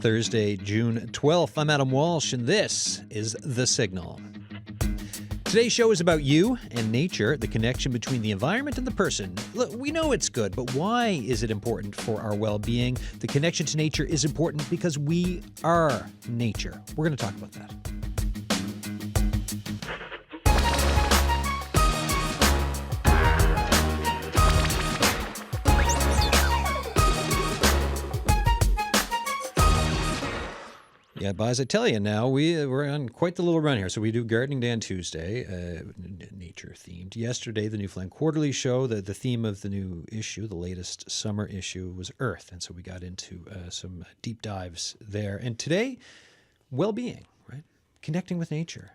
Thursday, June 12th. I'm Adam Walsh, and this is The Signal. Today's show is about you and nature, the connection between the environment and the person. Look, we know it's good, but why is it important for our well-being? The connection to nature is important because we are nature. We're going to talk about that. Yeah, but as I tell you now, we're on quite the little run here. So we do Gardening Day on Tuesday, nature-themed. Yesterday, the Newfoundland Quarterly show, the theme of the new issue, the latest summer issue, was Earth. And so we got into some deep dives there. And today, well-being, right? Connecting with nature.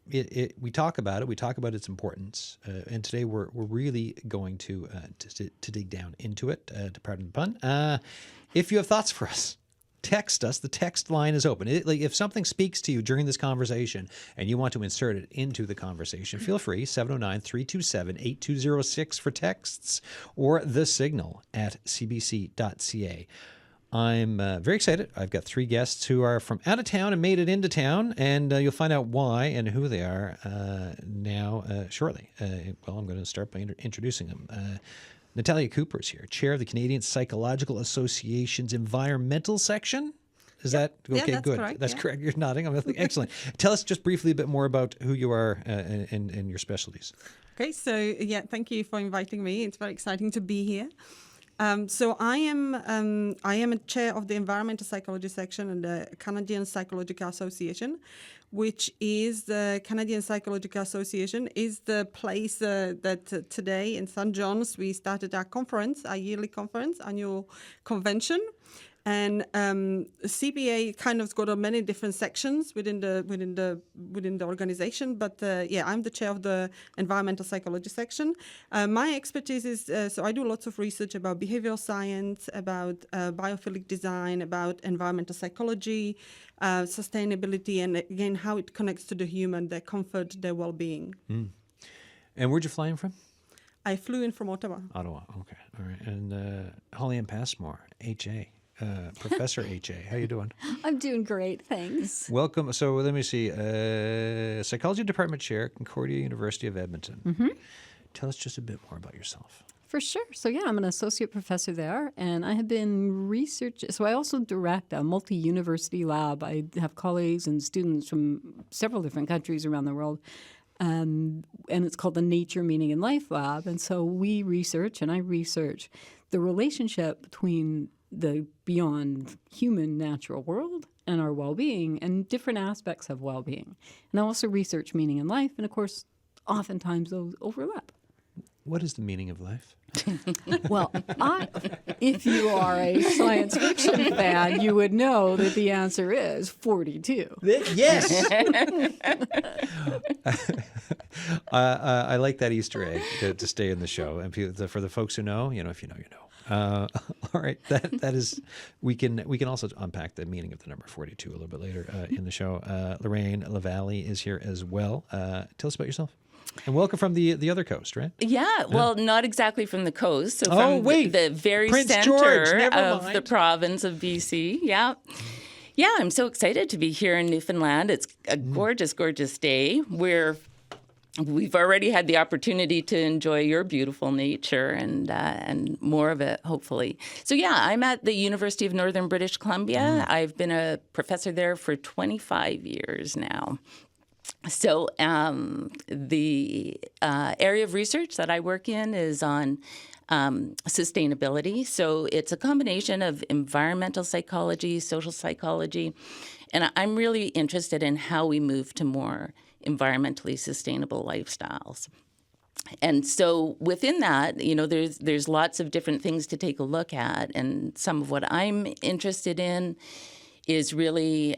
We talk about it. We talk about its importance. And today, we're really going to dig down into it, to pardon the pun. If you have thoughts for us, text us. The text line is open. If something speaks to you during this conversation and you want to insert it into the conversation, feel free. 709-327-8206 for texts or thesignal@cbc.ca. I'm very excited. I've got three guests who are from out of town and made it into town, and you'll find out why and who they are now shortly. Well, I'm going to start by introducing them. Natalia Cooper is here, chair of the Canadian Psychological Association's environmental section. Is that okay? Yeah, that's good. correct. That's correct. You're nodding. I'm like, excellent. Tell us just briefly a bit more about who you are and your specialties. Okay, so thank you for inviting me. It's very exciting to be here. So I am a chair of the environmental psychology section in the Canadian Psychological Association, which is the Canadian Psychological Association is the place that today in St. John's we started our conference, our yearly conference, annual convention. And CPA kind of got many different sections within the organization, but I'm the chair of the environmental psychology section. My expertise is so I do lots of research about behavioral science, about biophilic design, about environmental psychology, sustainability, and again how it connects to the human, their comfort, their well-being. Mm. And where'd you fly in from? I flew in from Ottawa. Ottawa, okay, all right. And Holli-Anne Passmore, HA. Professor H.A., how you doing? I'm doing great, thanks. Welcome. So let me see. Psychology Department Chair, Concordia University of Edmonton. Mm-hmm. Tell us just a bit more about yourself. For sure. So I'm an associate professor there, and I have been so I also direct a multi-university lab. I have colleagues and students from several different countries around the world. And it's called the Nature, Meaning, and Life Lab. And so I research the relationship between the beyond human natural world and our well-being and different aspects of well-being. And I also research meaning in life, and of course, oftentimes those overlap. What is the meaning of life? Well, if you are a science fiction fan, you would know that the answer is 42. Yes! I like that Easter egg to stay in the show. And for the folks who know, if you know, you know. All right, that is. We can also unpack the meaning of the number 42 a little bit later in the show. Loraine Lavallee is here as well. Tell us about yourself. And welcome from the other coast, right? Yeah, well, not exactly from the coast. So from the very Prince center George, of the province of BC. Yeah. Yeah, I'm so excited to be here in Newfoundland. It's a gorgeous, gorgeous day. We've already had the opportunity to enjoy your beautiful nature and more of it, hopefully. So, I'm at the University of Northern British Columbia. I've been a professor there for 25 years now. So the area of research that I work in is on sustainability. So it's a combination of environmental psychology, social psychology, and I'm really interested in how we move to more environmentally sustainable lifestyles. And so within that, there's lots of different things to take a look at. And some of what I'm interested in is really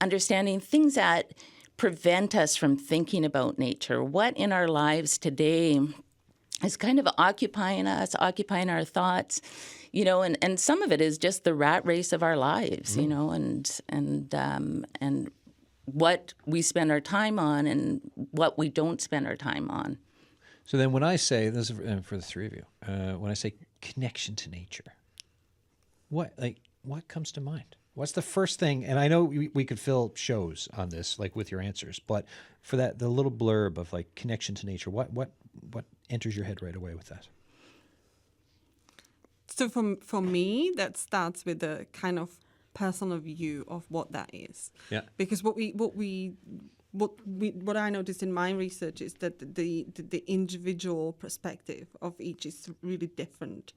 understanding things that prevent us from thinking about nature. What in our lives today is kind of occupying us, occupying our thoughts, and some of it is just the rat race of our lives, and what we spend our time on and what we don't spend our time on. So then when I say, this is for the three of you, when I say connection to nature, what comes to mind? What's the first thing? And I know we could fill shows on this, like with your answers, but for that, the little blurb of like connection to nature, what enters your head right away with that? So for me, that starts with a kind of personal view of what that is. Yeah. Because what I noticed in my research is that the individual perspective of each is really different.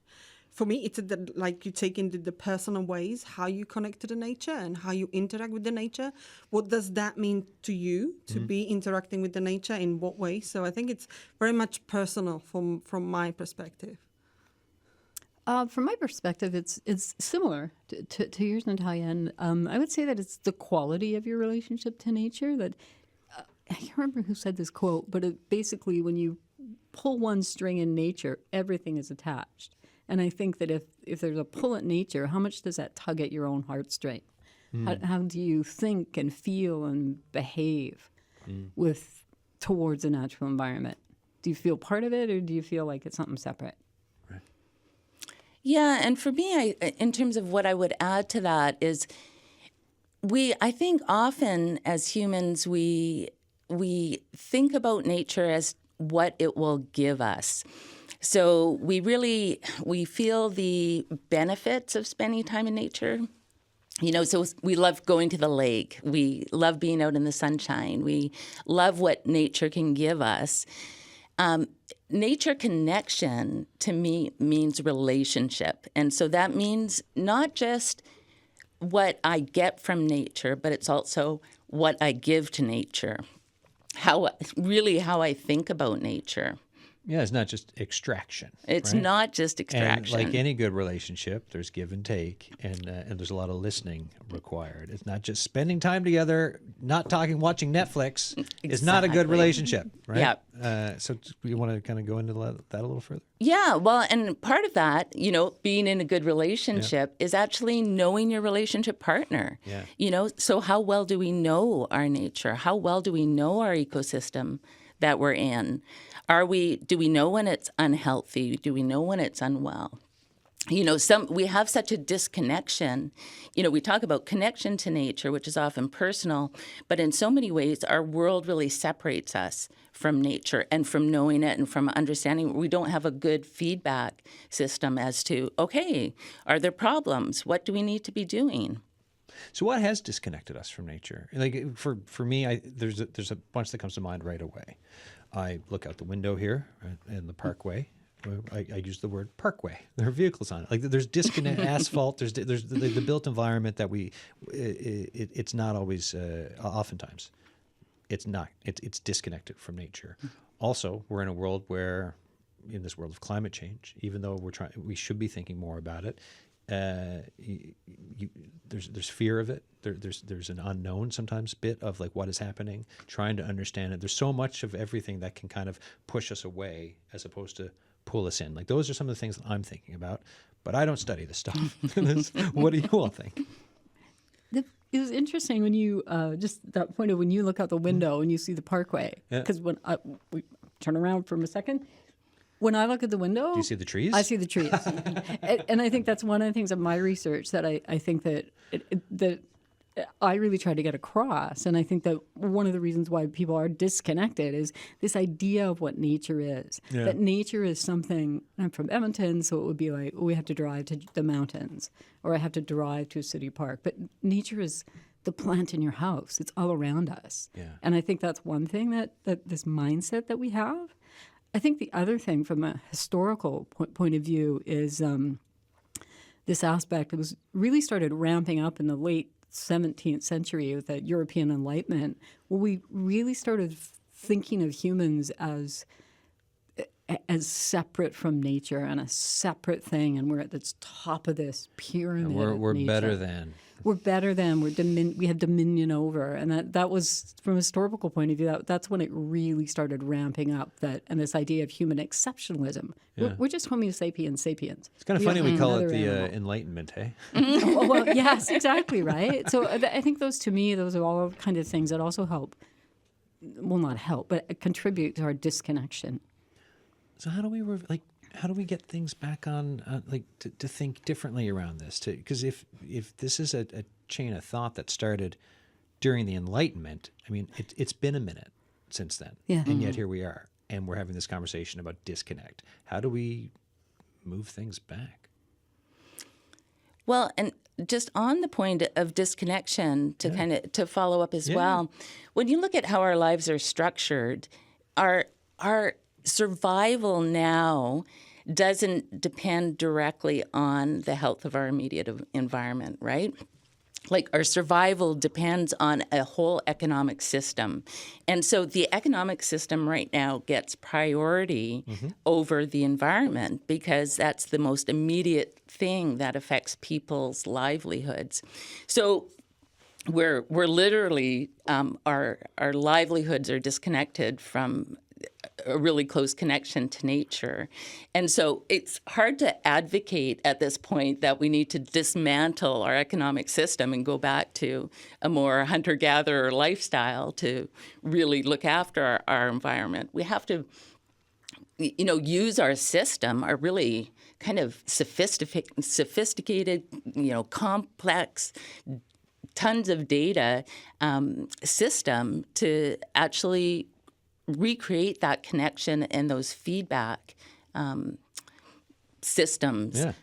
For me, it's like you take into the personal ways, how you connect to the nature and how you interact with the nature. What does that mean to you to be interacting with the nature, in what way? So I think it's very much personal from my perspective. From my perspective, it's similar to yours, Natalia. And I would say that it's the quality of your relationship to nature. That I can't remember who said this quote, but basically when you pull one string in nature, everything is attached. And I think that if there's a pull at nature, how much does that tug at your own heartstring? How do you think and feel and behave towards the natural environment? Do you feel part of it, or do you feel like it's something separate? Yeah, and for me, in terms of what I would add to that is, I think often as humans we think about nature as what it will give us. So we feel the benefits of spending time in nature. So we love going to the lake. We love being out in the sunshine. We love what nature can give us. Nature connection to me means relationship. And so that means not just what I get from nature, but it's also what I give to nature. How I think about nature. Yeah, it's not just extraction. It's right? not just extraction. And like any good relationship, there's give and take, and there's a lot of listening required. It's not just spending time together, not talking, watching Netflix. Exactly. Is not a good relationship, right? Yeah. So you want to kind of go into that a little further? Yeah, well, and part of that, being in a good relationship is actually knowing your relationship partner. Yeah. So how well do we know our nature? How well do we know our ecosystem that we're in? Do we know when it's unhealthy? Do we know when it's unwell? We have such a disconnection. We talk about connection to nature, which is often personal, but in so many ways, our world really separates us from nature and from knowing it and from understanding. We don't have a good feedback system as to, okay, are there problems? What do we need to be doing? So what has disconnected us from nature? Like for me, there's a bunch that comes to mind right away. I look out the window here in the parkway. I use the word parkway. There are vehicles on it. Like there's disconnect asphalt. There's the built environment that it's not always. Oftentimes, it's not. It's disconnected from nature. Also, we're in a world in this world of climate change, even though we should be thinking more about it. There's fear of it. There's an unknown sometimes bit of like what is happening, trying to understand it. There's so much of everything that can kind of push us away as opposed to pull us in. Like those are some of the things that I'm thinking about, but I don't study this stuff. What do you all think? It was interesting when you just that point of when you look out the window and you see the parkway. Because when we turn around for a second. When I look at the window... Do you see the trees? I see the trees. And I think that's one of the things of my research that I think that that I really try to get across. And I think that one of the reasons why people are disconnected is this idea of what nature is. Yeah. That nature is something... I'm from Edmonton, so it would be like, we have to drive to the mountains, or I have to drive to a city park. But nature is the plant in your house. It's all around us. Yeah. And I think that's one thing that this mindset that we have. I think the other thing from a historical point of view is this aspect that was really started ramping up in the late 17th century with the European Enlightenment, where we really started thinking of humans as separate from from nature and a separate thing, and we're at the top of this pyramid. And we're nature. better than. We're better than. We have dominion over, and that was from a historical point of view. That's when it really started ramping up. And this idea of human exceptionalism. Yeah. We're just Homo sapiens sapiens. It's kind of funny we call it the Enlightenment, hey? Well, yes, exactly right. So I think those are all kind of things that also help. Well, not help, but contribute to our disconnection. So how do we how do we get things back on, like to think differently around this? Because if this is a chain of thought that started during the Enlightenment, I mean, it's been a minute since then. Yeah. And yet here we are, and we're having this conversation about disconnect. How do we move things back? Well, and just on the point of disconnection, to kind of to follow up as well, when you look at how our lives are structured, our survival now doesn't depend directly on the health of our immediate environment, right? Like our survival depends on a whole economic system. And so the economic system right now gets priority over the environment because that's the most immediate thing that affects people's livelihoods. So we're literally, our livelihoods are disconnected from a really close connection to nature. And so it's hard to advocate at this point that we need to dismantle our economic system and go back to a more hunter-gatherer lifestyle to really look after our environment. We have to, use our system, our really kind of sophisticated, complex, tons of data system to actually recreate that connection and those feedback systems. Yeah.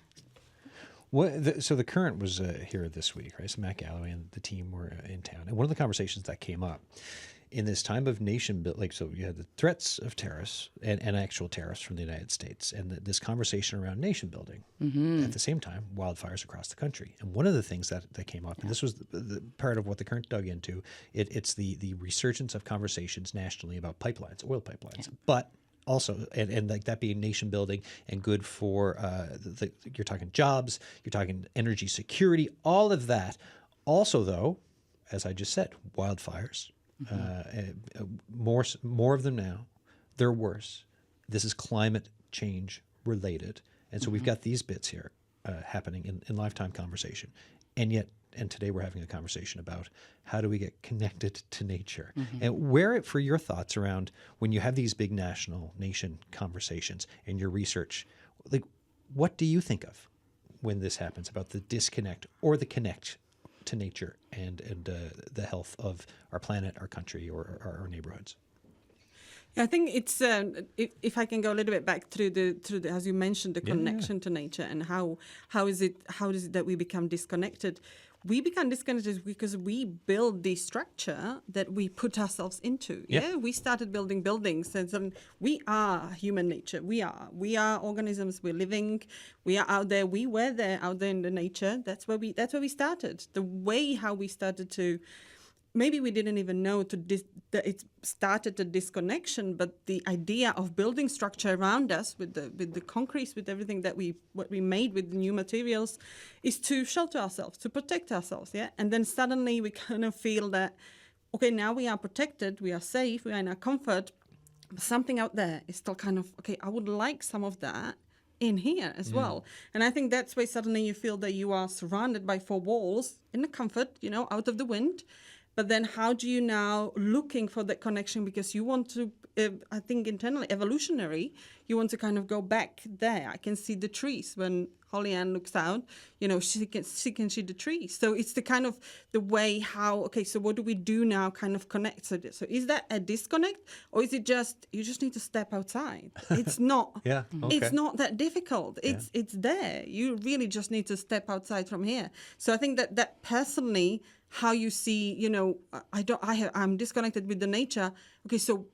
So the Current was here this week, right? So Matt Galloway and the team were in town. And one of the conversations that came up in this time of nation building, so you had the threats of tariffs and actual tariffs from the United States, and this conversation around nation building. At the same time, wildfires across the country. And one of the things that came up, and this was the part of what the Current dug into, it's the resurgence of conversations nationally about pipelines, oil pipelines, but also, and like that being nation building and good for, you're talking jobs, you're talking energy security, all of that. Also, though, as I just said, wildfires. More of them now. They're worse. This is climate change related. And so we've got these bits here happening in lifetime conversation. And today we're having a conversation about how do we get connected to nature. And for your thoughts around when you have these big nation conversations and your research, like what do you think of when this happens about the disconnect or the connect to nature and the health of our planet, our country, or our neighborhoods? I think it's if I can go a little bit back through the as you mentioned, the connection to nature and how is it that we become disconnected? We become disconnected because we build the structure that we put ourselves into. Yeah, we started building buildings, and we are human nature. We are organisms. We're living. We are out there. We were there out there in the nature. That's where we started. The way how we started to. Maybe we didn't even know that it started the disconnection, but the idea of building structure around us with the concrete, with everything what we made with the new materials, is to shelter ourselves, to protect ourselves. Yeah, and then suddenly we kind of feel that, okay, now we are protected, we are safe, we are in our comfort, but something out there is still kind of okay. I would like some of that in here as well. And I think that's why suddenly you feel that you are surrounded by four walls in the comfort, out of the wind. But then how do you now looking for that connection? Because you want to, I think internally, evolutionary, you want to kind of go back there. I can see the trees when Holli-Anne looks out, she can see the trees. So it's the kind of the way how, okay, so what do we do now kind of connect? So is that a disconnect, or is it just, you just need to step outside? It's not, It's not that difficult. It's there. You really just need to step outside from here. So I think that personally, how you see, I'm disconnected with the nature. Okay, so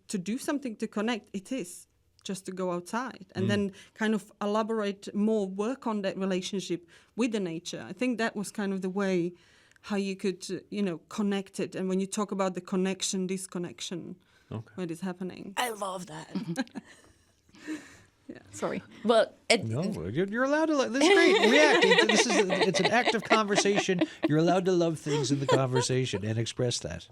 to do something to connect, it is just to go outside and then kind of elaborate more, work on that relationship with the nature. I think that was kind of the way how you could, connect it. And when you talk about the connection, disconnection, what is happening. I love that. Yeah. Sorry. Well, no, you're allowed to. This is great. React. It's an active conversation. You're allowed to love things in the conversation and express that.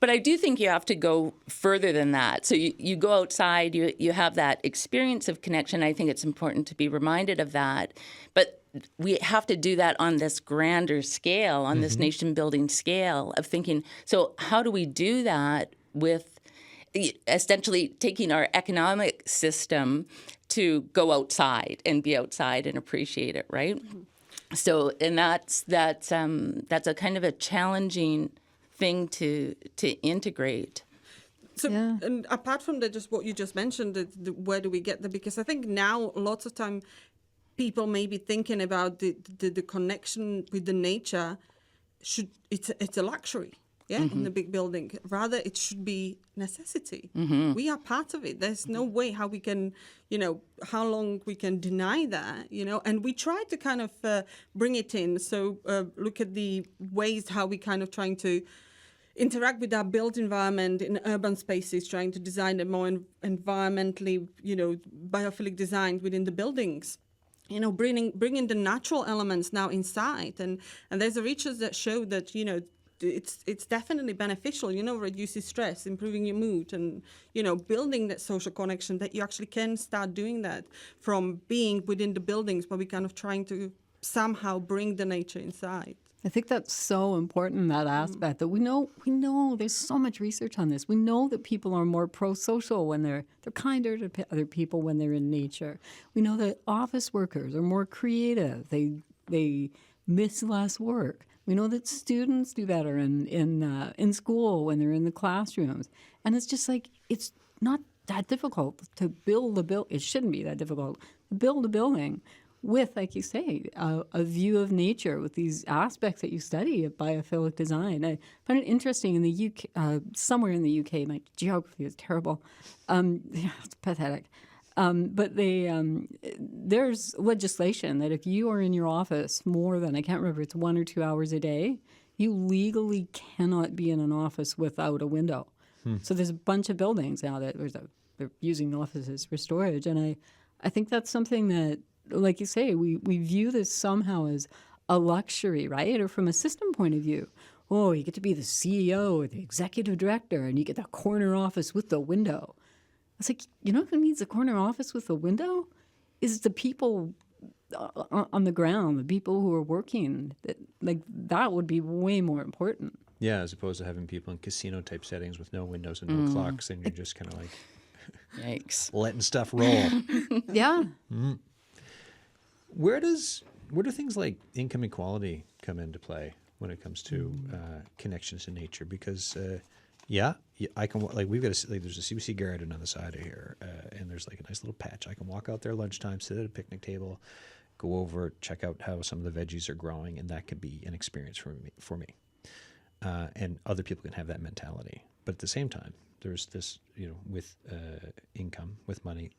But I do think you have to go further than that. So you go outside, you have that experience of connection. I think it's important to be reminded of that. But we have to do that on this grander scale, on this nation-building scale of thinking, so how do we do that with essentially taking our economic system to go outside and be outside and appreciate it, right? So, and that's a kind of a challenging thing to integrate. So, and apart from that, just what you just mentioned, where do we get there? Because I think now lots of time people may be thinking about the connection with the nature. It's a luxury, in the big building. Rather, it should be necessity. We are part of it. There's no way how we can, how long we can deny that, and we try to kind of bring it in. So look at the ways how we kind of trying to interact with our built environment in urban spaces, trying to design a more environmentally, biophilic design within the buildings. Bringing the natural elements now inside, and there's a research that show that it's definitely beneficial. Reduces stress, improving your mood, and building that social connection. That you actually can start doing that from being within the buildings, but we're kind of trying to somehow bring the nature inside. I think that's so important, that aspect, that we know there's so much research on this. We know that people are more pro-social when they're kinder to other people when they're in nature. We know that office workers are more creative. They miss less work. We know that students do better in school when they're in the classrooms. And it's just like, it's not that difficult to build a building. It shouldn't be that difficult to build a building with, like you say, a view of nature, with these aspects that you study of biophilic design. I find it interesting in the UK, somewhere in the UK, my geography is terrible. It's pathetic. But there's legislation that if you are in your office more than, I can't remember, it's 1 or 2 hours a day, you legally cannot be in an office without a window. So there's a bunch of buildings now that they're using the offices for storage. And I think that's something that, like you say, we view this somehow as a luxury, right? Or from a system point of view. Oh, you get to be the CEO or the executive director, and you get that corner office with the window. It's like, who needs a corner office with a window? Is the people on the ground, the people who are working. That would be way more important. Yeah, as opposed to having people in casino-type settings with no windows and no clocks, and you're just kind of like... Yikes. Letting stuff roll. Yeah. Where do things like income equality come into play when it comes to connections to nature? Because I can we've got there's a CBC garden on the side of here, and there's like a nice little patch. I can walk out there lunchtime, sit at a picnic table, go over, check out how some of the veggies are growing, and that can be an experience for me. And other people can have that mentality, but at the same time, there's this, with income, with money,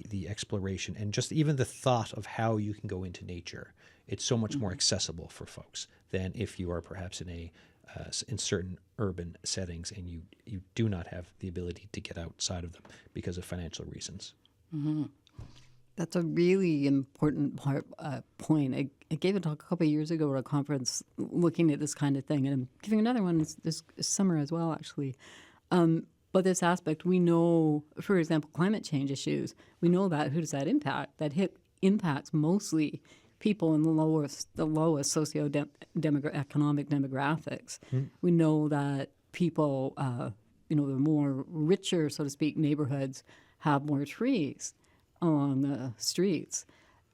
the exploration, and just even the thought of how you can go into nature. It's so much more accessible for folks than if you are perhaps in certain urban settings and you do not have the ability to get outside of them because of financial reasons. Mm-hmm. That's a really important point. I gave a talk a couple of years ago at a conference looking at this kind of thing, and I'm giving another one this summer as well, actually. But this aspect, we know, for example, climate change issues, we know that. Who does that impact? That impacts mostly people in the lowest socio-economic demographics. We know that people, the more richer, so to speak, neighborhoods have more trees along the streets.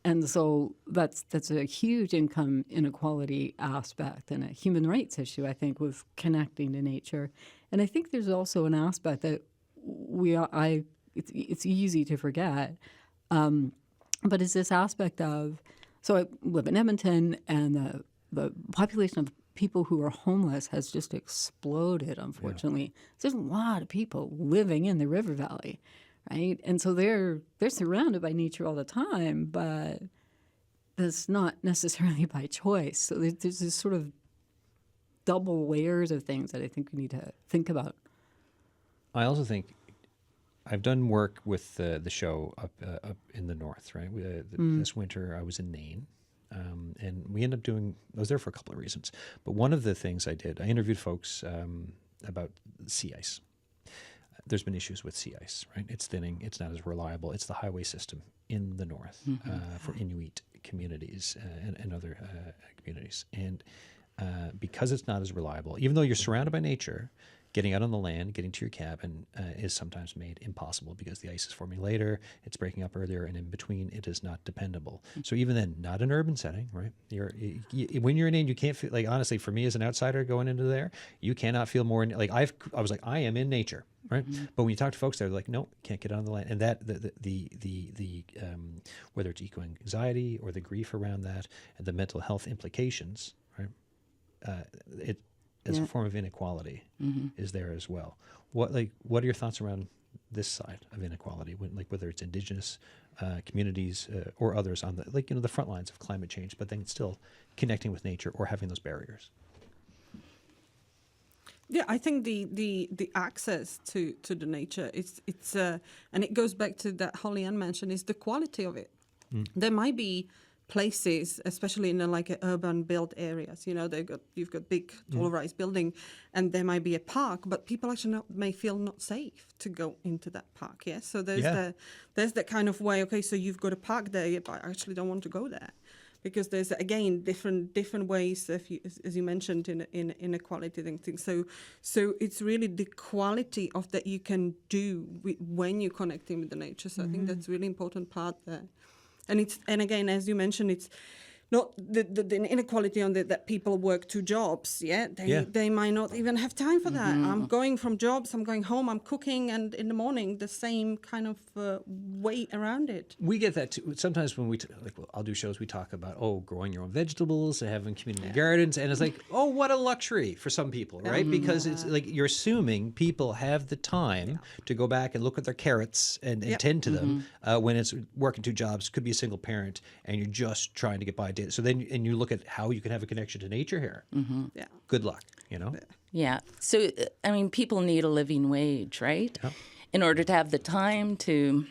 And so that's a huge income inequality aspect and a human rights issue, I think, with connecting to nature. And I think there's also an aspect that it's easy to forget, but it's this aspect of, so I live in Edmonton, and the population of people who are homeless has just exploded, unfortunately. Yeah. There's a lot of people living in the river valley, right? And so they're surrounded by nature all the time, but that's not necessarily by choice. So there's this sort of double layers of things that I think we need to think about. I also think I've done work with the show up in the north, right? This winter I was in Nain, and we ended up I was there for a couple of reasons. But one of the things I interviewed folks about sea ice. There's been issues with sea ice, right? It's thinning. It's not as reliable. It's the highway system in the north for Inuit communities and other communities. And because it's not as reliable, even though you're surrounded by nature, getting out on the land, getting to your cabin is sometimes made impossible because the ice is forming later, it's breaking up earlier, and in between it is not dependable. So even then, not an urban setting, right? When you're in Nain, you can't feel, like, honestly, for me as an outsider going into there, you cannot feel more, like I was like, I am in nature, right? But when you talk to folks, they're like, no, can't get out on the land. And that, the whether it's eco-anxiety or the grief around that and the mental health implications, right? It as a form of inequality is there as well. What are your thoughts around this side of inequality, whether it's Indigenous communities or others on the front lines of climate change, but then still connecting with nature or having those barriers? Yeah, I think the access to the nature, it's and it goes back to that Holli-Anne mentioned, is the quality of it. There might be places, especially in urban built areas, you've got big tall-rise building, and there might be a park, but people actually may feel not safe to go into that park. Yeah, so there's that kind of way. Okay, so you've got a park there, but I actually don't want to go there, because there's again different ways, as you mentioned, in inequality and things. So it's really the quality of that you can do when you're connecting with the nature. So I think that's a really important part there. And again, as you mentioned, it's not the inequality on that people work 2 jobs. They might not even have time for that. I'm going from jobs, I'm going home, I'm cooking, and in the morning the same kind of weight around it. We get that too. Sometimes when I'll do shows, we talk about growing your own vegetables, having community gardens, and it's like, oh, what a luxury for some people, right? Because it's like you're assuming people have the time to go back and look at their carrots and tend to them when it's working 2 jobs, could be a single parent, and you're just trying to get by. So then, and you look at how you can have a connection to nature here. Yeah. Good luck, Yeah. So, I mean, people need a living wage, right? Yeah. In order to have the time to,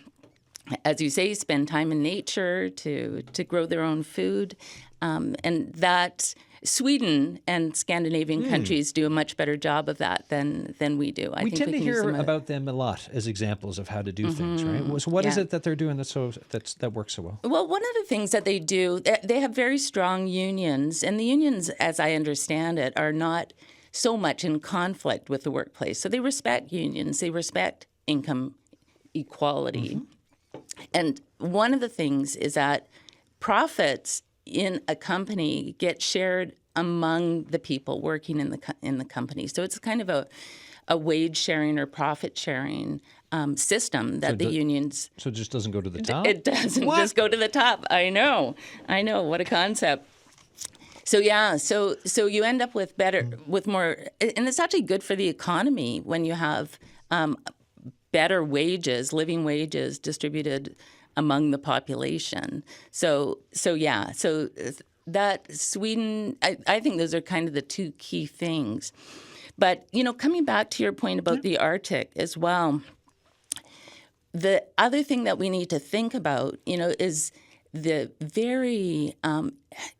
as you say, spend time in nature, to grow their own food. And that Sweden and Scandinavian countries do a much better job of that than we do. I we think tend we to can hear about them a lot as examples of how to do things, right? So what is it that they're doing that works so well? Well, one of the things that they do, they have very strong unions, and the unions, as I understand it, are not so much in conflict with the workplace. So they respect unions, they respect income equality. And one of the things is that profits in a company get shared among the people working in the company. So it's kind of a wage sharing or profit sharing system that the unions. So it just doesn't go to the top? It doesn't just go to the top. I know. What a concept. So so you end up with more, and it's actually good for the economy when you have better wages, living wages distributed among the population. So that Sweden, I think those are kind of the 2 key things. But, coming back to your point about the Arctic as well, the other thing that we need to think about, is the very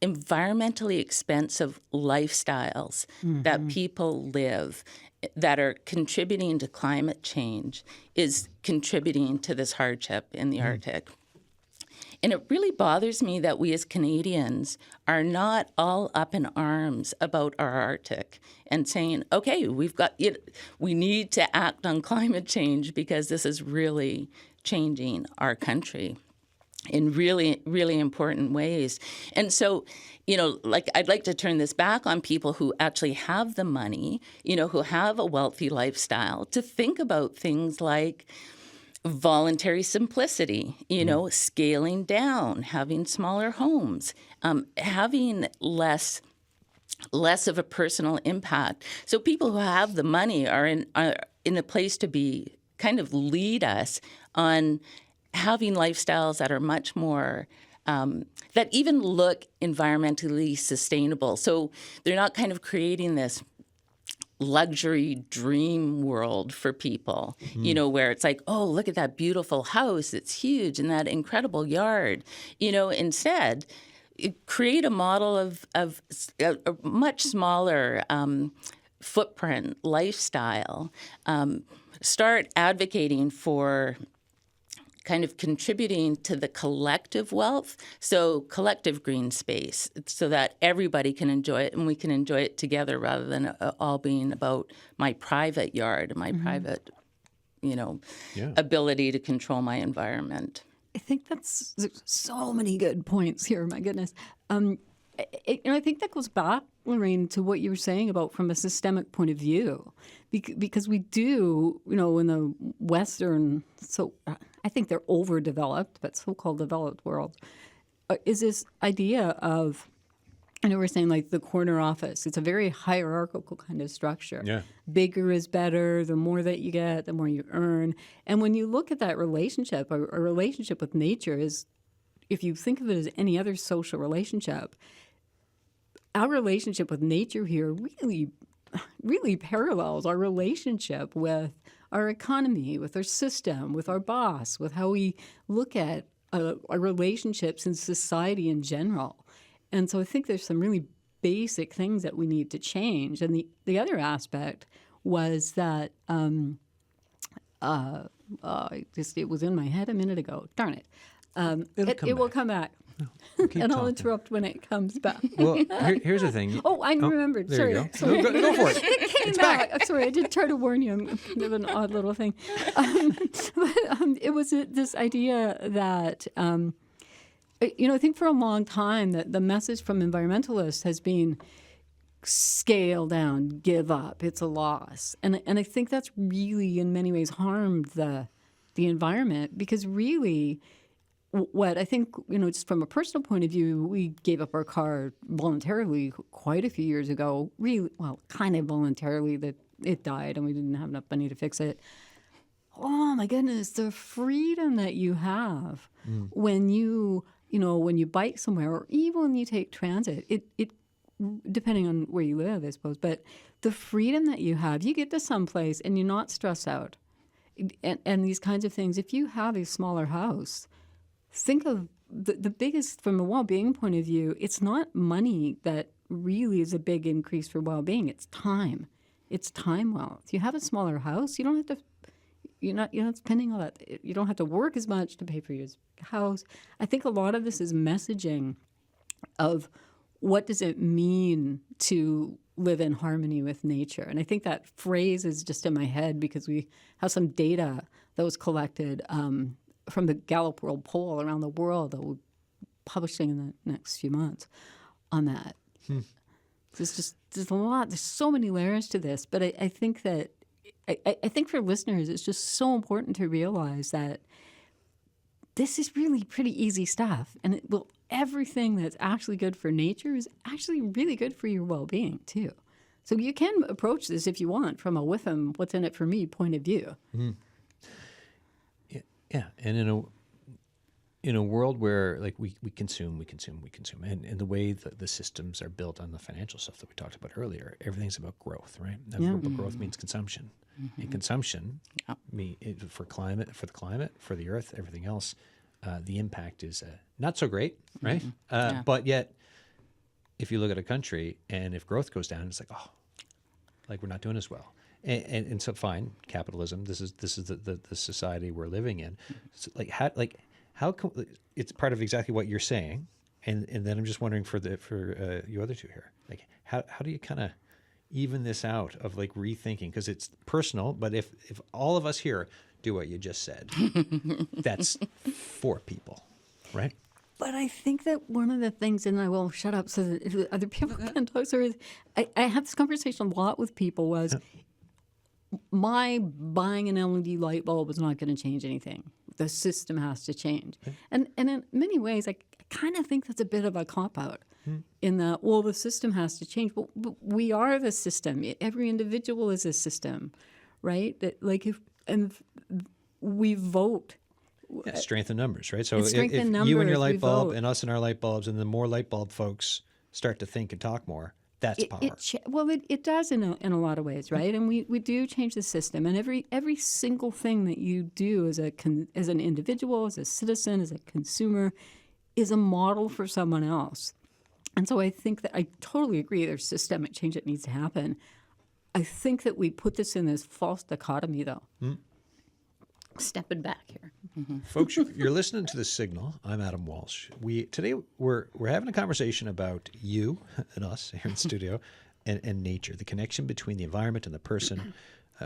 environmentally expensive lifestyles that people live that are contributing to climate change is contributing to this hardship in the Arctic. And it really bothers me that we as Canadians are not all up in arms about our Arctic and saying, okay, we need to act on climate change because this is really changing our country in really, really important ways. And so, I'd like to turn this back on people who actually have the money, who have a wealthy lifestyle, to think about things like voluntary simplicity, scaling down, having smaller homes, having less of a personal impact. So people who have the money are in a place to be kind of lead us on having lifestyles that are much more that even look environmentally sustainable. So they're not kind of creating this luxury dream world for people, where it's like, oh, look at that beautiful house, it's huge, and that incredible yard. Instead, create a model of a much smaller footprint lifestyle. Start advocating for kind of contributing to the collective wealth, so collective green space, so that everybody can enjoy it and we can enjoy it together rather than all being about my private yard and my private, ability to control my environment. I think there's so many good points here. My goodness. I think that goes back, Loraine, to what you were saying about from a systemic point of view, because we do, in the Western, so I think they're overdeveloped, but so-called developed world, is this idea of, we're saying like the corner office. It's a very hierarchical kind of structure. Yeah. Bigger is better. The more that you get, the more you earn. And when you look at that relationship, a relationship with nature is, if you think of it as any other social relationship, our relationship with nature here really, really parallels our relationship with our economy, with our system, with our boss, with how we look at our relationships in society in general. And so I think there's some really basic things that we need to change. And the other aspect was that it was in my head a minute ago. Darn it. It will come back. And I'll interrupt when it comes back. Well, here's the thing. Oh, I remembered. There you Sorry. go. Go for it. It came back. I'm sorry. I did try to warn you. I'm kind of an odd little thing. It was this idea that, I think for a long time that the message from environmentalists has been scale down, give up, it's a loss. And I think that's really in many ways harmed the environment, because really what I think, just from a personal point of view, we gave up our car voluntarily quite a few years ago, really, well, kind of voluntarily, that it died and we didn't have enough money to fix it. Oh my goodness, the freedom that you have when you bike somewhere, or even when you take transit, it depending on where you live, I suppose, but the freedom that you have, you get to someplace and you're not stressed out. And these kinds of things, if you have a smaller house, think of the biggest, from a well-being point of view, it's not money that really is a big increase for well-being. It's time. It's time wealth. You have a smaller house, you don't have to, you're not spending all that. You don't have to work as much to pay for your house. I think a lot of this is messaging of what does it mean to live in harmony with nature. And I think that phrase is just in my head because we have some data that was collected from the Gallup World Poll around the world that we're publishing in the next few months on that. There's a lot. There's so many layers to this, but I think that I think for listeners, it's just so important to realize that this is really pretty easy stuff, and everything that's actually good for nature is actually really good for your well-being too. So you can approach this if you want from a WIFM, what's in it for me point of view. Yeah, and in a world where like we consume, and the way that the systems are built on the financial stuff that we talked about earlier, everything's about growth, right? But growth means consumption, and consumption for the climate, for the earth, everything else, the impact is not so great, right? But yet, if you look at a country and if growth goes down, it's like we're not doing as well. And so fine, capitalism. This is the society we're living in. So how can, it's part of exactly what you're saying, and then I'm just wondering for you other two here, like how do you kind of even this out of like rethinking, because it's personal, but if all of us here do what you just said, that's 4 people, right? But I think that one of the things, and I will shut up so that other people can talk, is I had this conversation a lot with people was, my buying an LED light bulb is not going to change anything. The system has to change. And in many ways, I kind of think that's a bit of a cop-out in that, well, the system has to change. But we are the system. Every individual is a system, right? That we vote. Yeah, strength in numbers, right? So if numbers, you and your light bulb vote. and us and our light bulbs, and the more light bulb folks start to think and talk more, that's power. It does in a lot of ways, right? And we do change the system, and every single thing that you do as an individual, as a citizen, as a consumer, is a model for someone else. And so I think that I totally agree there's systemic change that needs to happen. I think that we put this in this false dichotomy, though. Stepping back here. Folks, you're listening to The Signal. I'm Adam Walsh. Today we're having a conversation about you and us here in the studio and nature, the connection between the environment and the person.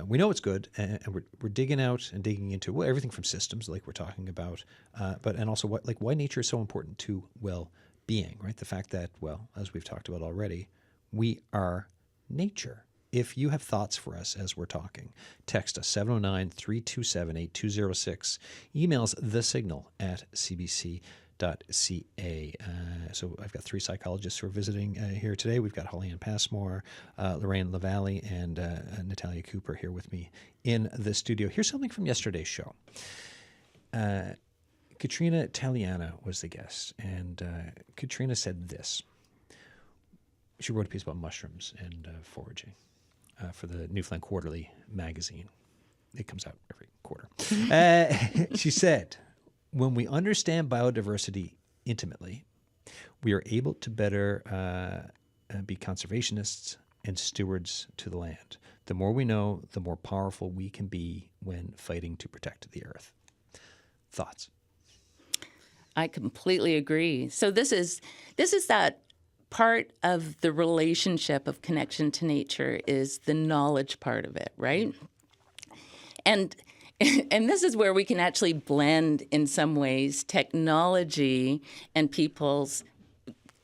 We know it's good, and we're digging out and digging into everything from systems, like we're talking about, and also why nature is so important to well-being, right? The fact that, well, as we've talked about already, we are nature. If you have thoughts for us as we're talking, text us 709-327-8206. Emails thesignal@cbc.ca. So I've got 3 psychologists who are visiting here today. We've got Holli-Anne Passmore, Loraine Lavallee, and Natalia Cooper here with me in the studio. Here's something from yesterday's show. Katrina Taliana was the guest, and Katrina said this. She wrote a piece about mushrooms and foraging for the Newfoundland Quarterly magazine. It comes out every quarter. She said, when we understand biodiversity intimately, we are able to better be conservationists and stewards to the land. The more we know, the more powerful we can be when fighting to protect the earth. Thoughts? I completely agree. So this is that part of the relationship of connection to nature is the knowledge part of it, right? And this is where we can actually blend, in some ways, technology and people's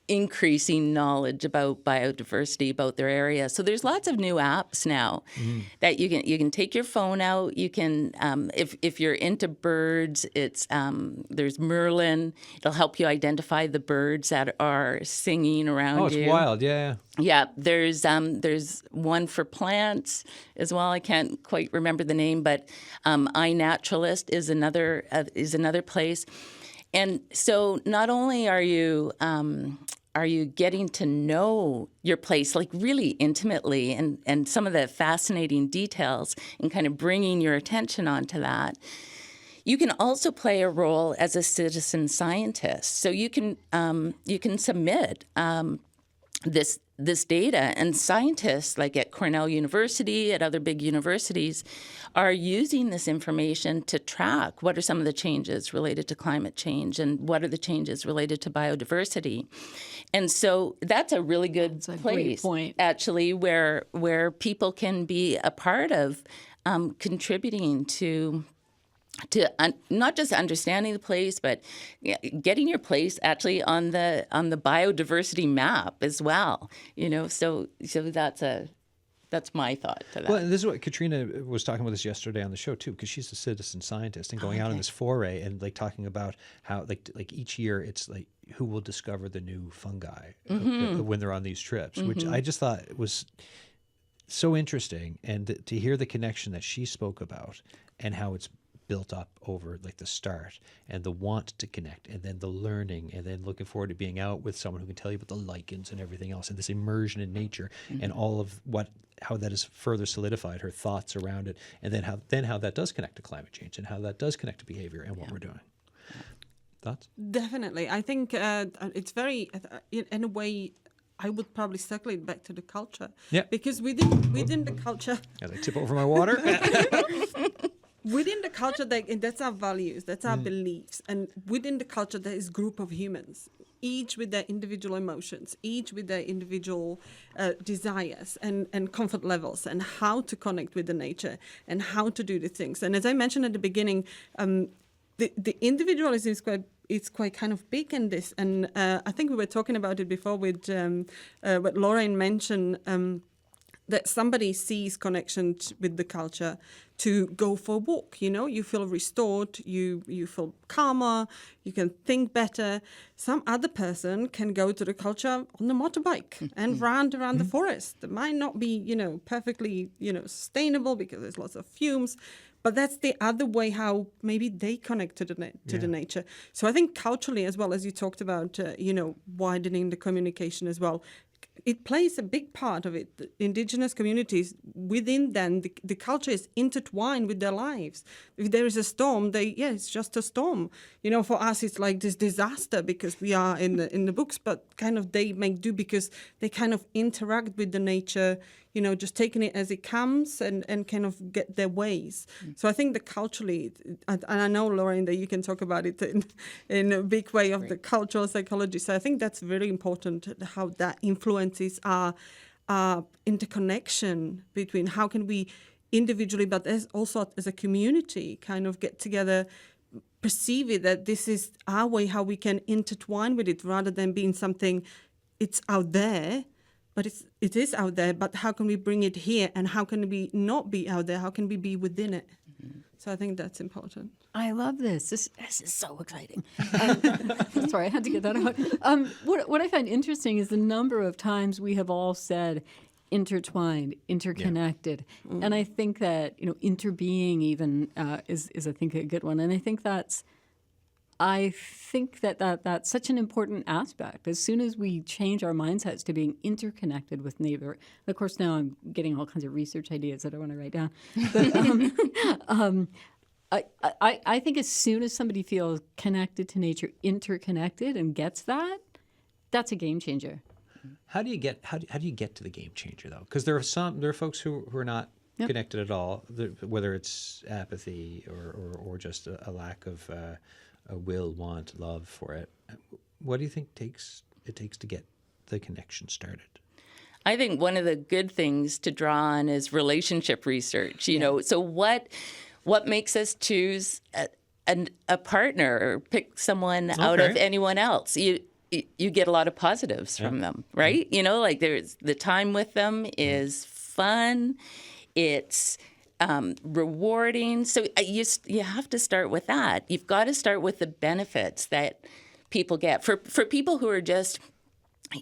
increasing knowledge about biodiversity, about their area. So there's lots of new apps now that you can take your phone out. You can, if you're into birds, there's Merlin. It'll help you identify the birds that are singing around you. Oh, it's wild, yeah. Yeah, there's one for plants as well. I can't quite remember the name, but iNaturalist is another place. And so not only are you getting to know your place like really intimately and some of the fascinating details and kind of bringing your attention onto that, you can also play a role as a citizen scientist. So you can submit this data, and scientists like at Cornell University, at other big universities, are using this information to track what are some of the changes related to climate change and what are the changes related to biodiversity. And so that's a really good place, actually, where people can be a part of contributing to not just understanding the place, but getting your place actually on the biodiversity map as well. So that's my thought to that. Well, this is what Katrina was talking about this yesterday on the show too, because she's a citizen scientist and going out on this foray and like talking about how like each year it's like who will discover the new fungi when they're on these trips, which I just thought was so interesting, and to hear the connection that she spoke about and how it's built up over like the start and the want to connect and then the learning and then looking forward to being out with someone who can tell you about the lichens and everything else and this immersion in nature and all of how that has further solidified her thoughts around it, and then how that does connect to climate change and how that does connect to behavior and what we're doing. Thoughts? Definitely. I think it's very, in a way, I would probably circle it back to the culture. Yeah. Because within the culture... As I tip over my water. Within the culture, that's our values, that's our beliefs. And within the culture, there is a group of humans, each with their individual emotions, each with their individual desires and comfort levels, and how to connect with the nature and how to do the things. And as I mentioned at the beginning, the individualism is quite kind of big in this. And I think we were talking about it before with what Loraine mentioned, that somebody sees connection with the culture to go for a walk. You feel restored, you feel calmer, you can think better. Some other person can go to the culture on the motorbike and run around the forest. It might not be, perfectly, sustainable because there's lots of fumes, but that's the other way how maybe they connect to the nature. So I think culturally, as well as you talked about, widening the communication as well, it plays a big part of it. The Indigenous communities, within them, the culture is intertwined with their lives. If there is a storm, it's just a storm. For us, it's like this disaster because we are in the books, but kind of they make do because they kind of interact with the nature, just taking it as it comes and kind of get their ways. So I think that culturally, and I know, Loraine, that you can talk about it in a big way of the cultural psychology. So I think that's very important, how that influences our interconnection between how can we individually, but also as a community, kind of get together, perceive it that this is our way, how we can intertwine with it rather than being something it's out there, but it is out there, but how can we bring it here, and how can we not be out there? How can we be within it? So I think that's important. I love this. This is so exciting. Sorry, I had to get that out. What I find interesting is the number of times we have all said intertwined, interconnected. And I think that, interbeing even is I think a good one. And I think that's such an important aspect. As soon as we change our mindsets to being interconnected with neighbor, and of course now I'm getting all kinds of research ideas that I want to write down. But I think as soon as somebody feels connected to nature, interconnected, and gets that, that's a game changer. How do you get to the game changer though? Because there are folks who are not connected at all, whether it's apathy or just a lack of a will, want, love for it. What do you think it takes to get the connection started? I think one of the good things to draw on is relationship research. So what makes us choose a partner or pick someone out of anyone else? You get a lot of positives from them, right? Like there's the time with them is fun. It's rewarding. So you have to start with that. You've got to start with the benefits that people get. For people who are just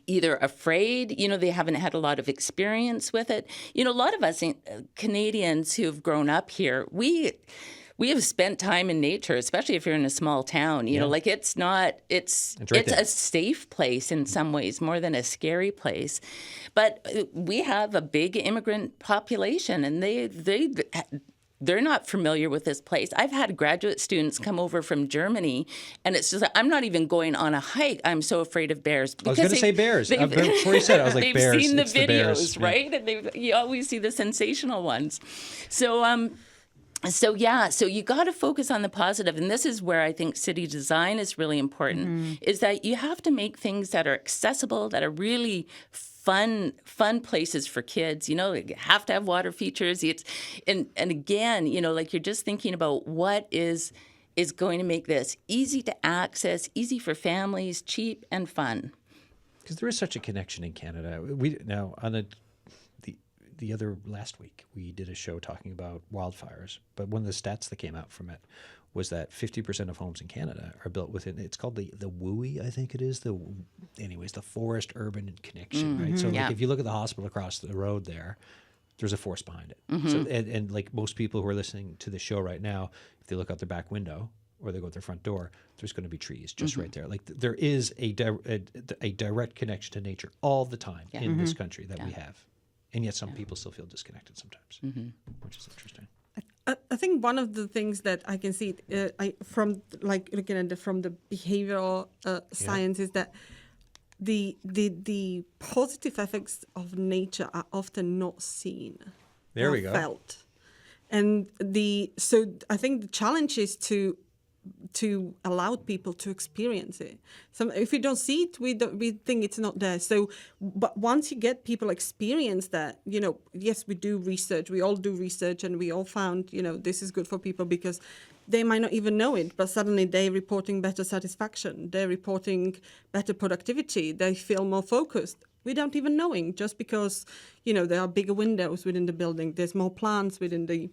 either afraid, they haven't had a lot of experience with it. A lot of us Canadians who have grown up here, we have spent time in nature, especially if you're in a small town. Like it's a safe place in some ways, more than a scary place. But we have a big immigrant population, and they're not familiar with this place. I've had graduate students come over from Germany, and it's just I'm not even going on a hike. I'm so afraid of bears. I was going to say bears. Before you said it, I was like, bears. They've seen the it's videos, the bears. right? And you always see the sensational ones. So you got to focus on the positive, and this is where I think city design is really important, is that you have to make things that are accessible, that are really fun places for kids. You have to have water features. And again, like you're just thinking about what is going to make this easy to access, easy for families, cheap and fun. Because there is such a connection in Canada. The other last week, we did a show talking about wildfires, but one of the stats that came out from it was that 50% of homes in Canada are built within, it's called the WUI, I think it is, the forest urban connection, right? So like if you look at the hospital across the road there's a forest behind it. So, and like most people who are listening to the show right now, if they look out their back window or they go out their front door, there's going to be trees just right there. Like there is a direct connection to nature all the time in this country that we have. And yet some people still feel disconnected sometimes, which is interesting. I think one of the things that I can see from looking at from the behavioral science is that the positive effects of nature are often not seen. There we go. Felt. And so I think the challenge is to allow people to experience it. So if we don't see it, we think it's not there. So, but once you get people experience that, yes, we do research. We all do research, and we all found, this is good for people because they might not even know it, but suddenly they're reporting better satisfaction. They're reporting better productivity. They feel more focused without even knowing, just because, there are bigger windows within the building. There's more plants within the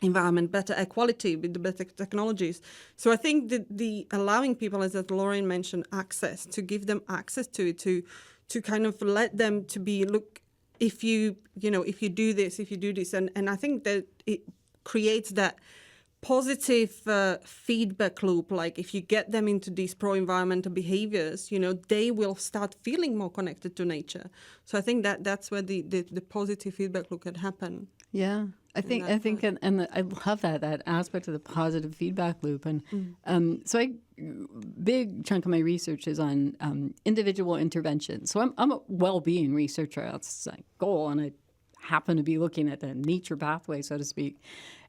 environment, better air quality with the better technologies. So I think that the allowing people, as Loraine mentioned, access, to give them access to it, to kind of let them to be, look, if you do this, and I think that it creates that positive feedback loop. Like if you get them into these pro-environmental behaviors, they will start feeling more connected to nature. So I think that's where the positive feedback loop can happen. Yeah. I think, and I love that aspect of the positive feedback loop. And so big chunk of my research is on individual intervention. So I'm a well-being researcher. That's my goal, and I happen to be looking at the nature pathway, so to speak.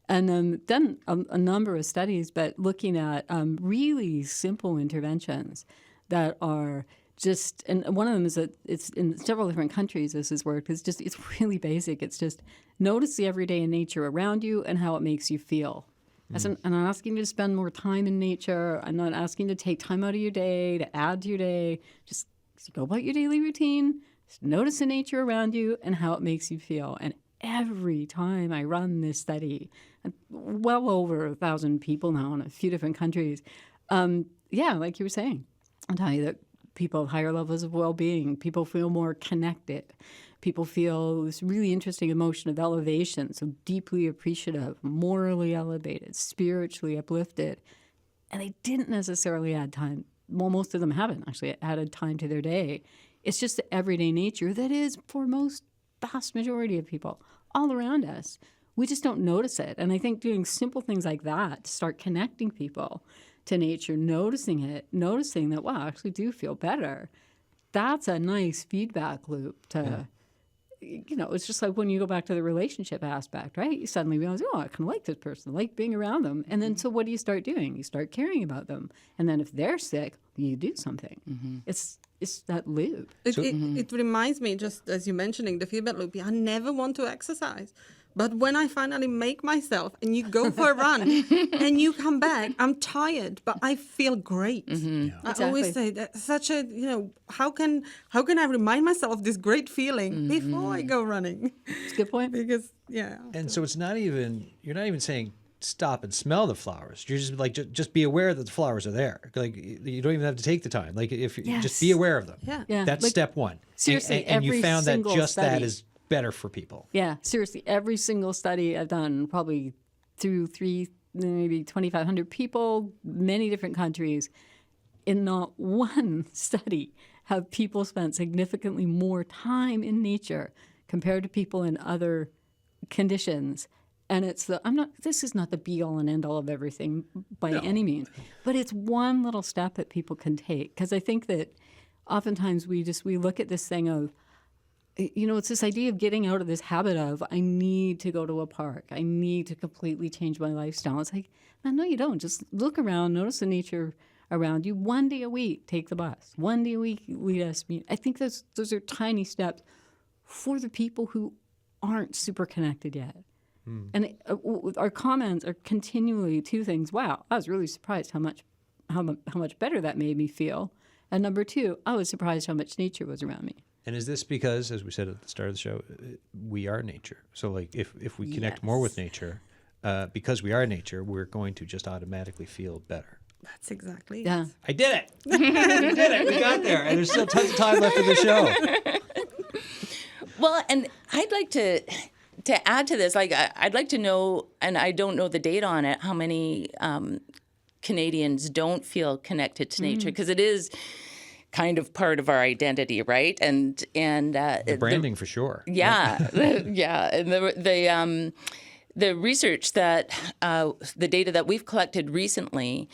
And done a number of studies, but looking at really simple interventions that are just, and one of them is that it's in several different countries this has worked. It's really basic. It's just notice the everyday in nature around you and how it makes you feel. I'm not asking you to spend more time in nature. I'm not asking you to take time out of your day, to add to your day. Just go about your daily routine. Just notice the nature around you and how it makes you feel. And every time I run this study, well over 1,000 people now in a few different countries, like you were saying, I'll tell you that people have higher levels of well-being. People feel more connected. People feel this really interesting emotion of elevation, so deeply appreciative, morally elevated, spiritually uplifted. And they didn't necessarily add time. Well, most of them haven't actually added time to their day. It's just the everyday nature that is, for most, vast majority of people all around us. We just don't notice it. And I think doing simple things like that to start connecting people to nature, noticing it, noticing that, wow, I actually do feel better. That's a nice feedback loop to, it's just like when you go back to the relationship aspect, right? You suddenly realize, oh, I can like this person, I like being around them. And then so what do you start doing? You start caring about them. And then if they're sick, you do something. Mm-hmm. It's that loop. It reminds me, just as you're mentioning, the feedback loop. I never want to exercise. But when I finally make myself and you go for a run and you come back, I'm tired, but I feel great. Mm-hmm. Yeah. I always say that such a, how can I remind myself of this great feeling before I go running? It's a good point. Because, And so you're not even saying stop and smell the flowers. You're just like, just be aware that the flowers are there. Like you don't even have to take the time. Like if you just be aware of them. Yeah. That's step one. Seriously, and you found that just study. that is better for people. Yeah, seriously, every single study I've done, probably through maybe 2,500 people, many different countries, in not one study have people spent significantly more time in nature compared to people in other conditions. And this is not the be all and end all of everything by any means, but it's one little step that people can take. Because I think that oftentimes we look at this thing of, it's this idea of getting out of this habit of, I need to go to a park. I need to completely change my lifestyle. It's like, man, no, you don't. Just look around, notice the nature around you. One day a week, take the bus. One day a week, lead us. I think those are tiny steps for the people who aren't super connected yet. And our comments are continually two things. Wow, I was really surprised how much better that made me feel. And number two, I was surprised how much nature was around me. And is this because, as we said at the start of the show, we are nature? So, like, if we connect more with nature, because we are nature, we're going to just automatically feel better. That's exactly it. Yeah. I did it! We did it! We got there. And there's still tons of time left of the show. Well, and I'd like to add to this, like, I'd like to know, and I don't know the data on it, how many Canadians don't feel connected to nature, because it is kind of part of our identity, right? And the branding for sure. Yeah, yeah. And the research that the data that we've collected recently,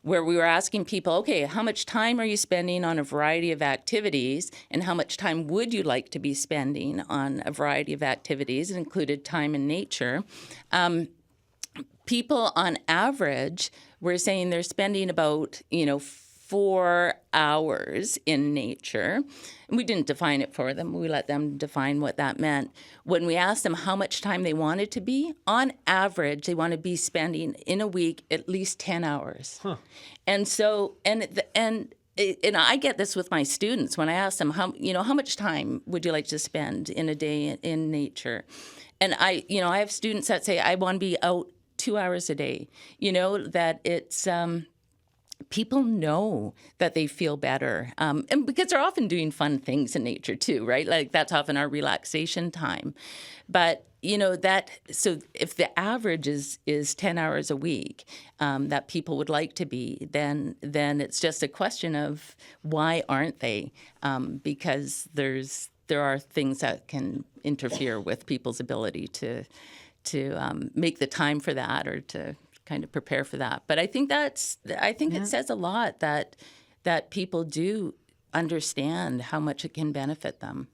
where we were asking people, okay, how much time are you spending on a variety of activities, and how much time would you like to be spending on a variety of activities? It included time in nature. People on average were saying they're spending about 4 hours in nature. And we didn't define it for them. We let them define what that meant. When we asked them how much time they wanted to be, on average, they want to be spending in a week at least 10 hours. Huh. And so, and I get this with my students when I ask them, how much time would you like to spend in a day in nature? And I have students that say, I want to be out 2 hours a day. That it's... people know that they feel better, and because they're often doing fun things in nature too, right? Like that's often our relaxation time. But so if the average is 10 hours a week that people would like to be, then it's just a question of why aren't they? Because there are things that can interfere with people's ability to make the time for that or to kind of prepare for that. But I think it says a lot that people do understand how much it can benefit them.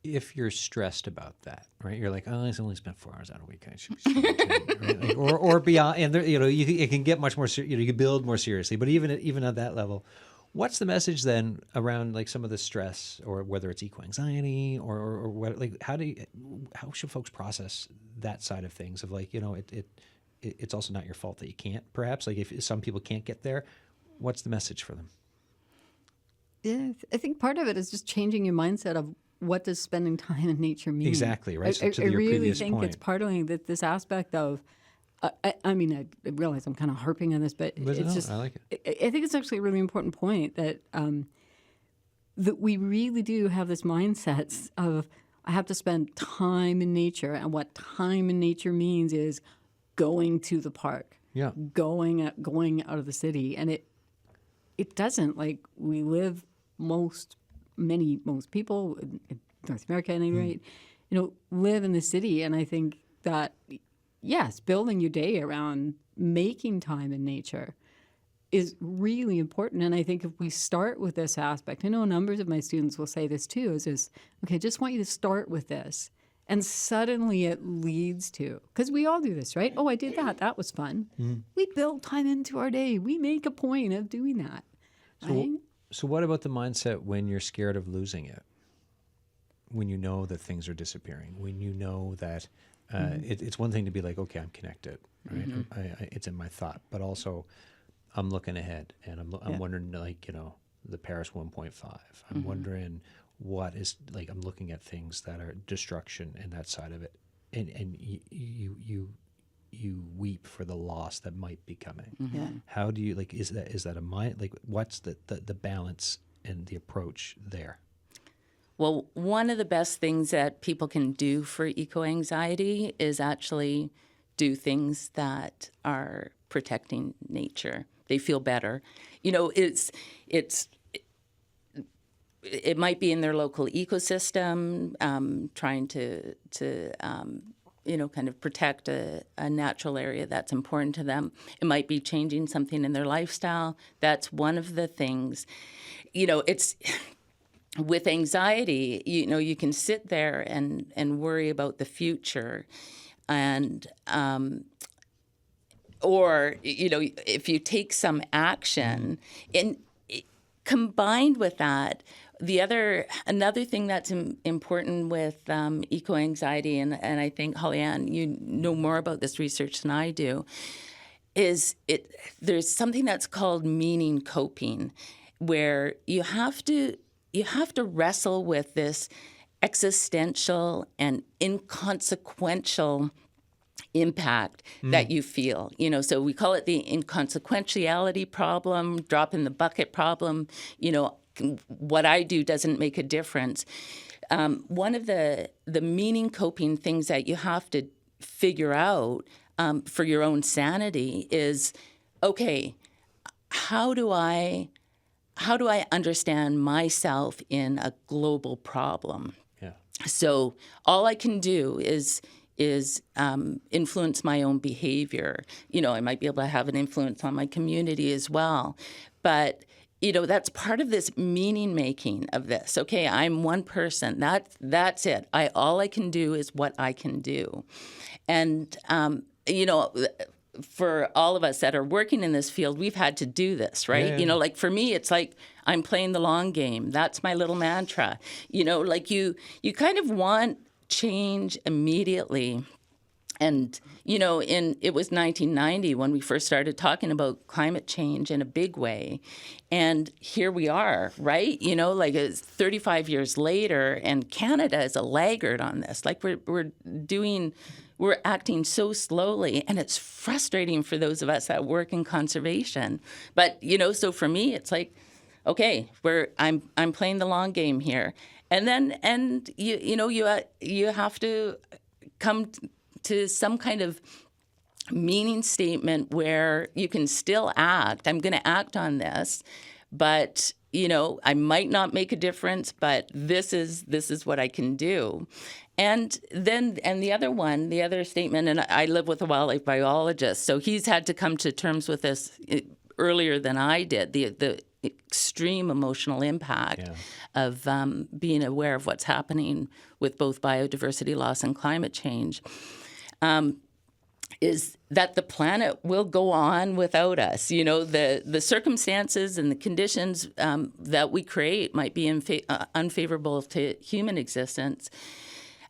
if you're stressed about that, right? You're like, oh, I only spent 4 hours out a week. I should spend 10, right? Like, or beyond, and there, it can get much more. You can build more seriously. But even at that level, what's the message then around like some of the stress, or whether it's eco-anxiety or what? Like, how should folks process that side of things? Of like, it's also not your fault that you can't. Perhaps like if some people can't get there, what's the message for them? Yeah, I think part of it is just changing your mindset of what does spending time in nature mean. Exactly, right? So to I your really previous think point. it's partly that this aspect of, I mean, I realize I'm kind of harping on this, but it's just, I like it. I think it's actually a really important point that that we really do have this mindset of, I have to spend time in nature, and what time in nature means is going to the park, going out of the city, and it doesn't. Like, we live, most people in North America, at any rate, live in the city, and I think that yes, building your day around making time in nature is really important. And I think if we start with this aspect, I know numbers of my students will say this too, is okay, I just want you to start with this. And suddenly it leads to, because we all do this, right? Oh, I did that. That was fun. We build time into our day. We make a point of doing that. Right? So what about the mindset when you're scared of losing it? When you know that things are disappearing, when you know that it's one thing to be like, okay, I'm connected, right? It's in my thought, but also I'm looking ahead, and I'm wondering, like, the Paris 1.5. I'm wondering what is, like, I'm looking at things that are destruction and that side of it, and you weep for the loss that might be coming. Yeah. How do you, like, is that a mind, like, what's the balance and the approach there? Well, one of the best things that people can do for eco-anxiety is actually do things that are protecting nature. They feel better. It might be in their local ecosystem, trying to kind of protect a natural area that's important to them. It might be changing something in their lifestyle. That's one of the things. It's with anxiety, you can sit there and worry about the future, and or if you take some action, and combined with that, another thing that's important with eco-anxiety, and I think, Holli-Anne, you know more about this research than I do, is there's something that's called meaning coping, where you have to wrestle with this existential and inconsequential impact that you feel. So we call it the inconsequentiality problem, drop in the bucket problem. What I do doesn't make a difference. One of the meaning coping things that you have to figure out for your own sanity is, okay, how do I understand myself in a global problem? Yeah. So all I can do is influence my own behavior. I might be able to have an influence on my community as well. But, that's part of this meaning making of this. Okay, I'm one person. That's it. All I can do is what I can do. And, for all of us that are working in this field, we've had to do this, right? Yeah. Like for me, it's like I'm playing the long game. That's my little mantra. Like you kind of want change immediately. And, it was 1990 when we first started talking about climate change in a big way. And here we are, right? Like it's 35 years later, and Canada is a laggard on this. Like we're acting so slowly, and it's frustrating for those of us that work in conservation. But, so for me, it's like, okay, I'm playing the long game here. And you have to come to some kind of meaning statement where you can still act. I'm going to act on this, but I might not make a difference, but this is what I can do. And the other statement, and I live with a wildlife biologist, so he's had to come to terms with this earlier than I did. The extreme emotional impact of being aware of what's happening with both biodiversity loss and climate change, is that the planet will go on without us. You know, the circumstances and the conditions that we create might be unfavorable to human existence,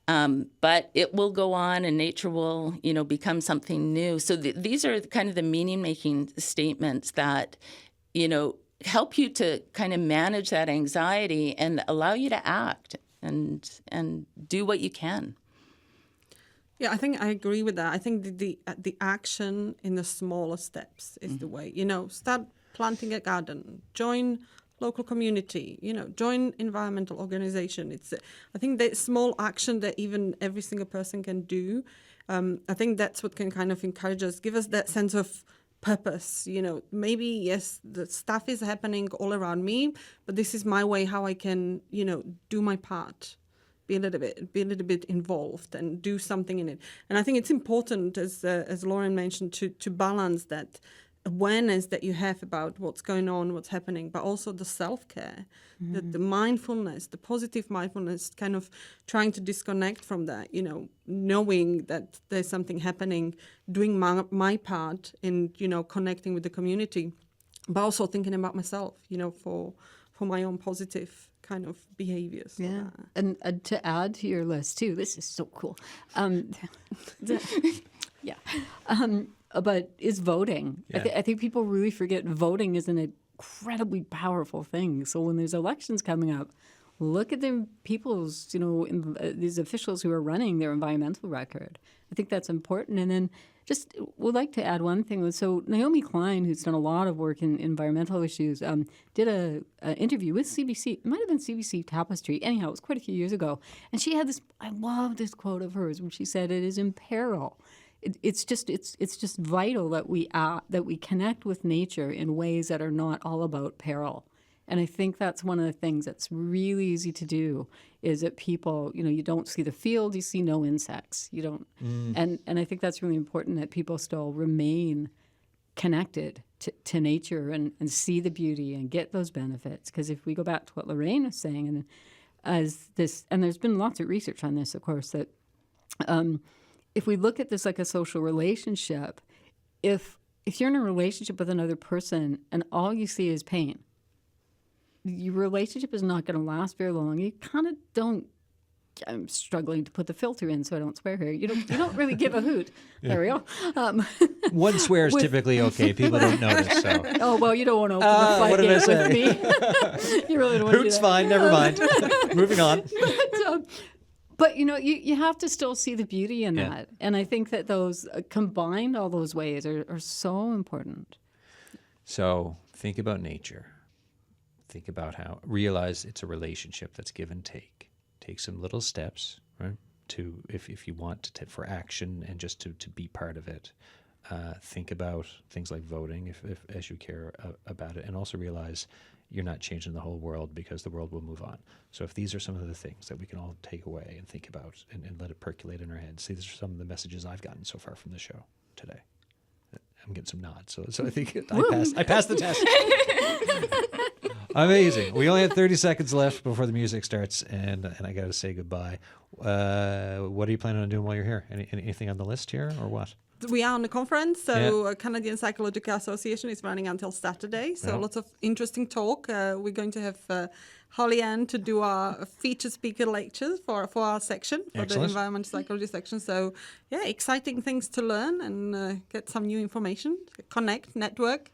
but it will go on, and nature will, you know, become something new. So these are kind of the meaning-making statements that, you know, help you to kind of manage that anxiety and allow you to act and do what you can. Yeah, I think I agree with that. I think the action in the smaller steps is the way. You know, start planting a garden, join local community, you know, join environmental organization. I think that small action that even every single person can do, I think that's what can kind of encourage us, give us that sense of purpose. You know, maybe, yes, the stuff is happening all around me, but this is my way how I can, you know, do my part. Be a little bit involved and do something in it. And I think it's important, as Loraine mentioned, to balance that awareness that you have about what's going on, what's happening, but also the self-care, the mindfulness, the positive mindfulness, kind of trying to disconnect from that, you know, knowing that there's something happening, doing my part in, you know, connecting with the community, but also thinking about myself, you know, for my own positive kind of behaviors. Yeah, and to add to your list too, this is so cool. But is voting. Yeah. I think people really forget voting is an incredibly powerful thing. So when there's elections coming up, look at the people's, you know, these officials who are running their environmental record. I think that's important. And then just would like to add one thing. So Naomi Klein, who's done a lot of work in environmental issues, did an interview with CBC. It might have been CBC Tapestry. Anyhow, it was quite a few years ago. And she had this, I love this quote of hers, where she said, "It is in peril." It's just vital that we connect with nature in ways that are not all about peril. And I think that's one of the things that's really easy to do, is that people, you know, you don't see the field, you see no insects. You don't, and I think that's really important, that people still remain connected to nature and see the beauty and get those benefits. Because if we go back to what Loraine was saying, and there's been lots of research on this, of course, that if we look at this like a social relationship, if you're in a relationship with another person and all you see is pain, your relationship is not going to last very long. You kind of don't. I'm struggling to put the filter in so I don't swear here. You don't really give a hoot. There we go. One swear is typically okay. People don't notice. So. Oh well, you don't want to open the floodgate with me. You really don't want to do that. Hoot's fine. Never mind. Moving on. But you know, you have to still see the beauty in that, and I think that those combined, all those ways are so important. So think about nature. Think about how, realize it's a relationship that's give and take. Take some little steps, right? To if you want to for action and just to be part of it. Think about things like voting, if as you care about it, and also realize you're not changing the whole world, because the world will move on. So if these are some of the things that we can all take away and think about and let it percolate in our heads. See, these are some of the messages I've gotten so far from the show today. I'm getting some nods, so I think I passed the test. Amazing. We only have 30 seconds left before the music starts, and I got to say goodbye. What are you planning on doing while you're here? Anything on the list here, or what? We are on the conference, so Canadian Psychological Association is running until Saturday. So lots of interesting talk. We're going to have Holli-Anne to do our featured speaker lectures for our section, for the environmental psychology section. So exciting things to learn and get some new information, connect, network.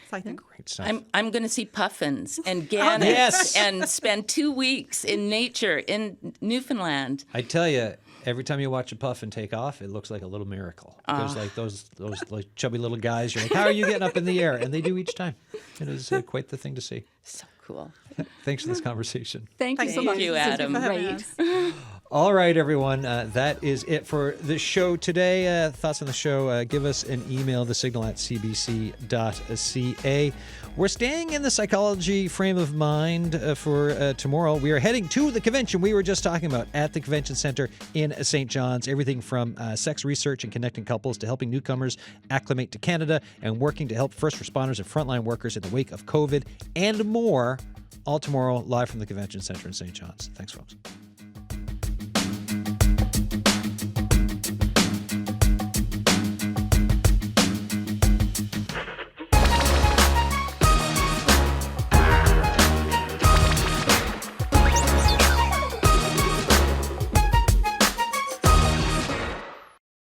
Exciting. Great stuff. I'm going to see puffins and gannets and spend 2 weeks in nature in Newfoundland. I tell you, every time you watch a puffin take off, it looks like a little miracle. There's like those like chubby little guys. You're like, how are you getting up in the air? And they do each time. It is quite the thing to see. So cool. Thanks for this conversation. Thank you so much. Thank you, Adam. Great. All right, everyone. That is it for the show today. Thoughts on the show, give us an email, thesignal@cbc.ca. We're staying in the psychology frame of mind for tomorrow. We are heading to the convention we were just talking about at the Convention Center in St. John's. Everything from sex research and connecting couples to helping newcomers acclimate to Canada and working to help first responders and frontline workers in the wake of COVID and more. All tomorrow, live from the Convention Center in St. John's. Thanks, folks.